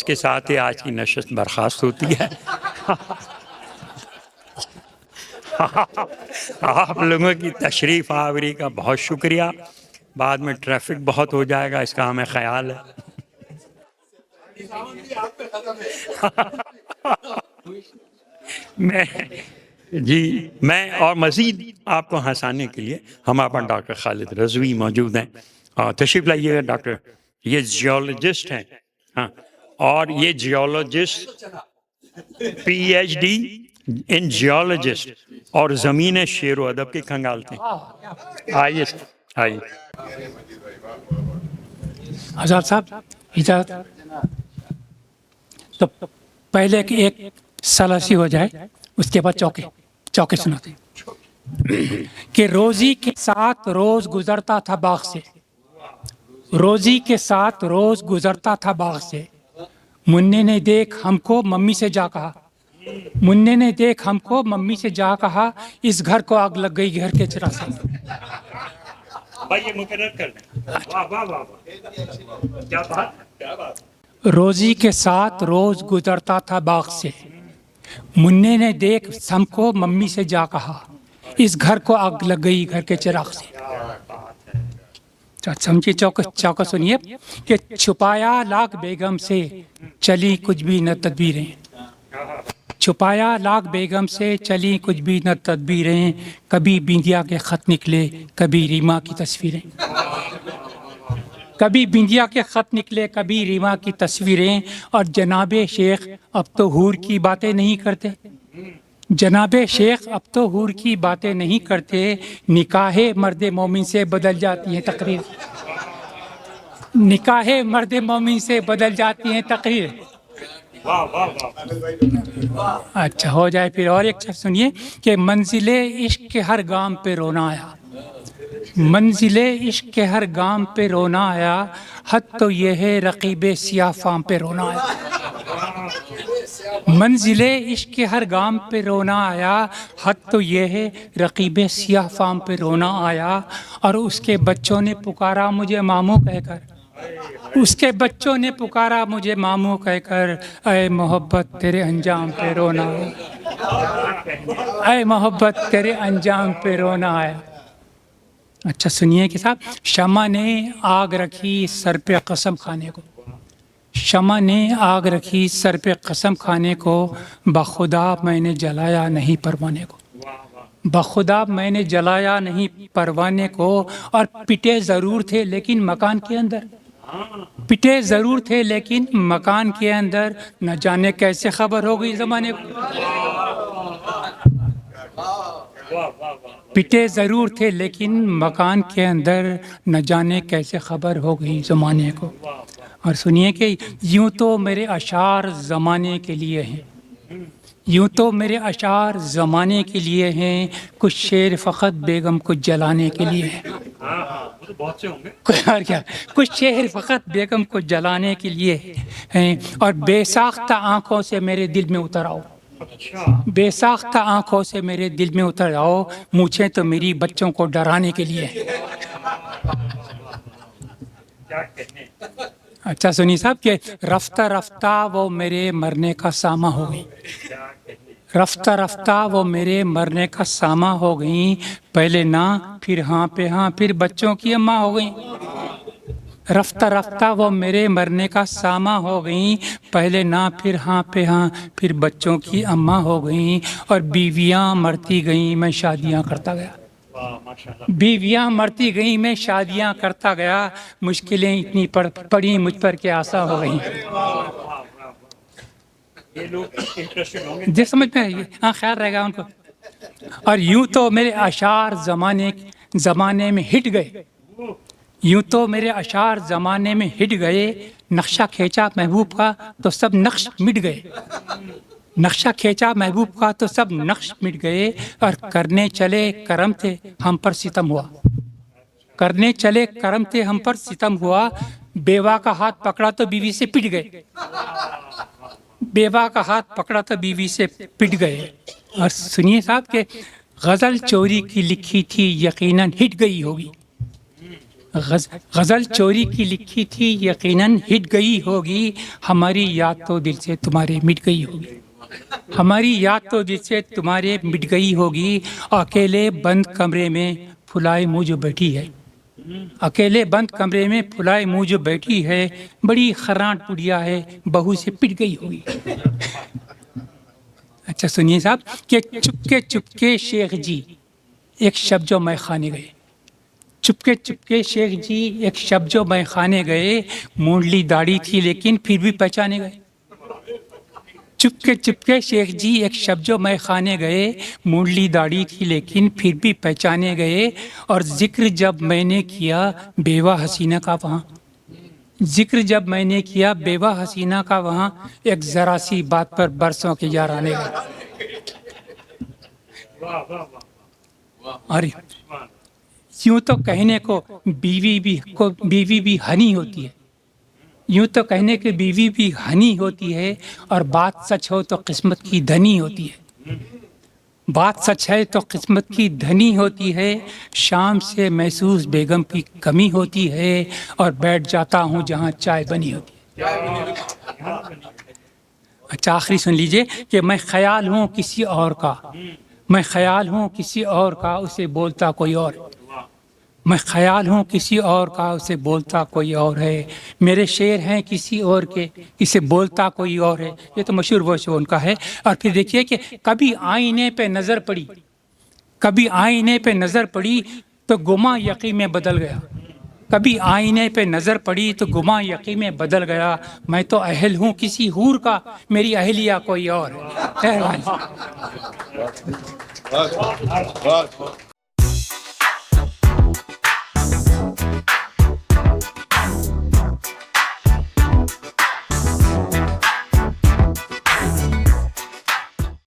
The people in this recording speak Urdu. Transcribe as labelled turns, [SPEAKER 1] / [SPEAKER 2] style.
[SPEAKER 1] کے ساتھ ہی آج کی نشست برخاست ہوتی ہے۔ آپ لوگوں کی تشریف آوری کا بہت شکریہ، بعد میں ٹریفک بہت ہو جائے گا، اس کا ہمیں خیال ہے۔ میں اور مزید آپ کو ہنسانے کے لیے ہمارے پاس ڈاکٹر خالد رضوی موجود ہیں، تشریف لائیے گا ڈاکٹر، یہ جیولوجسٹ ہیں، ہاں، اور یہ جیولوجسٹ پی ایچ ڈی ان جیولوجسٹ اور زمین شعر و ادب کے کھنگالتے ہیں۔ آئیے آئیے۔
[SPEAKER 2] حضرت صاحب اجازت، تو پہلے کہ ایک سلاسی ہو جائے اس کے بعد چوکے سناتے ہیں کہ روزی کے ساتھ روز گزرتا تھا باغ سے، روزی کے ساتھ روز گزرتا تھا باغ سے، مننے نے دیکھ ہم کو ممی سے جا کہا، مننے نے دیکھ ہم کو ممی سے جا کہا، اس گھر کو آگ لگ گئی گھر کے چراغ سے۔
[SPEAKER 1] بھائی یہ مقرر کر دیں۔ واہ واہ واہ واہ، کیا بات۔
[SPEAKER 2] روزی کے ساتھ روز گزرتا تھا باغ سے، مننے نے دیکھ ہم کو ممی سے جا کہا، اس گھر کو آگ لگ گئی گھر کے چراغ سے۔ سمجھے چوکا سنیے کہ چھپایا لاکھ بیگم سے چلی کچھ بھی نہ تدبیریں، چھپایا لاکھ بیگم سے چلی کچھ بھی نہ تدبیریں، کبھی بندیا کے خط نکلے کبھی ریما کی تصویریں، کبھی بندیا کے خط نکلے کبھی ریما کی تصویریں، اور جناب شیخ اب تو حور کی باتیں نہیں کرتے، جناب شیخ اب تو حور کی باتیں نہیں کرتے، نکاح مرد مومن سے بدل جاتی ہیں تقریر، نکاح مرد مومن سے بدل جاتی ہیں تقریر۔ اچھا ہو جائے پھر اور ایک شخص سنیے کہ منزل عشق کے ہر گام پہ رونا آیا، منزل عشق کے ہر گام پہ رونا آیا، حد تو یہ ہے رقیب سیاہ فام پہ رونا آیا، منزل عشق کے ہر گام پہ رونا آیا، حد تو یہ ہے رقیب سیاہ فام پہ رونا آیا، اور اس کے بچوں نے پکارا مجھے ماموں کہہ کر، اس کے بچوں نے پکارا مجھے ماموں کہہ کر، اے محبت تیرے انجام پہ رونا آیا، اے محبت تیرے انجام پہ رونا آیا۔ اچھا سنیے کہ صاحب، شمع نے آگ رکھی سر پہ قسم کھانے کو، شمع نے آگ رکھی سر پہ قسم کھانے کو، بخدا میں نے جلایا نہیں پروانے کو، بخدا میں نے جلایا نہیں پروانے کو، اور پٹے ضرور تھے لیکن مکان کے اندر، پٹے ضرور تھے لیکن مکان کے اندر، نہ جانے کیسے خبر ہو گئی زمانے کو، پٹے ضرور تھے لیکن مکان کے اندر، نہ جانے کیسے خبر ہو گئی زمانے کو۔ اور سنیے کہ یوں تو میرے اشعار زمانے کے لیے ہیں، یوں تو میرے اشعار زمانے کے لیے ہیں، کچھ شعر فقط بیگم کو جلانے کے لیے ہیں، اور کیا کچھ شعر فقط بیگم کو جلانے کے لیے ہیں، اور بے ساختہ آنکھوں سے میرے دل میں اتر آؤ، بے ساختہ آنکھوں سے میرے دل میں اتر آؤ، مجھے تو میری بچوں کو ڈرانے کے لیے ہیں۔ اچھا سنی صاحب کہ رفتہ رفتہ وہ میرے مرنے کا سامہ ہو گئی، رفتہ رفتہ وہ میرے مرنے کا سامہ ہو گئیں، پہلے نہ پھر ہاں پہ ہاں پھر بچوں کی اماں ہو گئیں، رفتہ رفتہ وہ میرے مرنے کا سامہ ہو گئیں، پہلے نہ پھر ہاں پہ ہاں پھر بچوں کی اماں ہو گئیں، اور بیویاں مرتی گئیں میں شادیاں کرتا گیا، بیویاں مرتی گئیں میں شادیاں کرتا گیا، مشکلیں اتنی پڑی مجھ پر کہ آسان ہو گئیں۔ جس سمجھ میں ہاں خیال رہے گا ان کو۔ اور یوں تو میرے اشعار زمانے میں ہٹ گئے، یوں تو میرے اشعار زمانے میں ہٹ گئے، نقشہ کھینچا محبوب کا تو سب نقش مٹ گئے، نقشہ کھینچا محبوب کا تو سب نقش مٹ گئے، اور کرنے چلے کرم تھے ہم پر ستم ہوا، کرنے چلے کرم تھے ہم پر ستم ہوا، بیوہ کا ہاتھ پکڑا تو بیوی سے پٹ گئے، بیوہ کا ہاتھ پکڑا تو بیوی سے پٹ گئے۔ اور سنیے صاحب کہ غزل چوری کی لکھی تھی یقیناً ہٹ گئی ہوگی، غزل چوری کی لکھی تھی یقیناً ہٹ گئی ہوگی، ہماری یاد تو دل سے تمہارے مٹ گئی ہوگی، ہماری یاد تو دل سے تمہارے مٹ گئی ہوگی، اکیلے بند کمرے میں پھلائے منہ جو بیٹھی ہے، اکیلے بند کمرے میں پھلائے منہ جو بیٹھی ہے، بڑی خراٹ پڑیا ہے، بہو سے پٹ گئی ہوگی۔ اچھا سنیے صاحب کہ چپکے شیخ جی ایک شب جو میں خانے گئے، چپکے شیخ جی ایک شب جو میں خانے گئے، مونڈلی داڑھی تھی لیکن پھر بھی پہچانے گئے۔ چپکے شیخ جی ایک شب جو میں خانے گئے، مونڈلی داڑھی تھی لیکن پھر بھی پہچانے گئے، اور ذکر جب میں نے کیا بیوہ حسینہ کا وہاں، ذکر جب میں نے کیا بیوہ حسینہ کا وہاں، ایک ذرا سی بات پر برسوں کے یار آنے گئے۔ اور یوں تو کہنے کو بیوی بھی ہنی ہوتی ہے، یوں تو کہنے کہ بیوی بھی ہنی ہوتی ہے، اور بات سچ ہو تو قسمت کی دھنی ہوتی ہے، بات سچ ہے تو قسمت کی دھنی ہوتی ہے، شام سے محسوس بیگم کی کمی ہوتی ہے، اور بیٹھ جاتا ہوں جہاں چائے بنی ہوتی ہے۔ اچھا آخری سن لیجئے کہ میں خیال ہوں کسی اور کا، میں خیال ہوں کسی اور کا، اسے بولتا کوئی اور، میں خیال ہوں کسی اور کا، اسے بولتا کوئی اور ہے، میرے شعر ہیں کسی اور کے، اسے بولتا کوئی اور ہے۔ یہ تو مشہور وہ ان کا ہے۔ اور پھر دیکھیے کہ کبھی آئینے پہ نظر پڑی، کبھی آئینے پہ نظر پڑی تو گما یقین میں بدل گیا، کبھی آئینے پہ نظر پڑی تو گما یقین میں بدل گیا، میں تو اہل ہوں کسی حور کا، میری اہلیہ کوئی اور ہے۔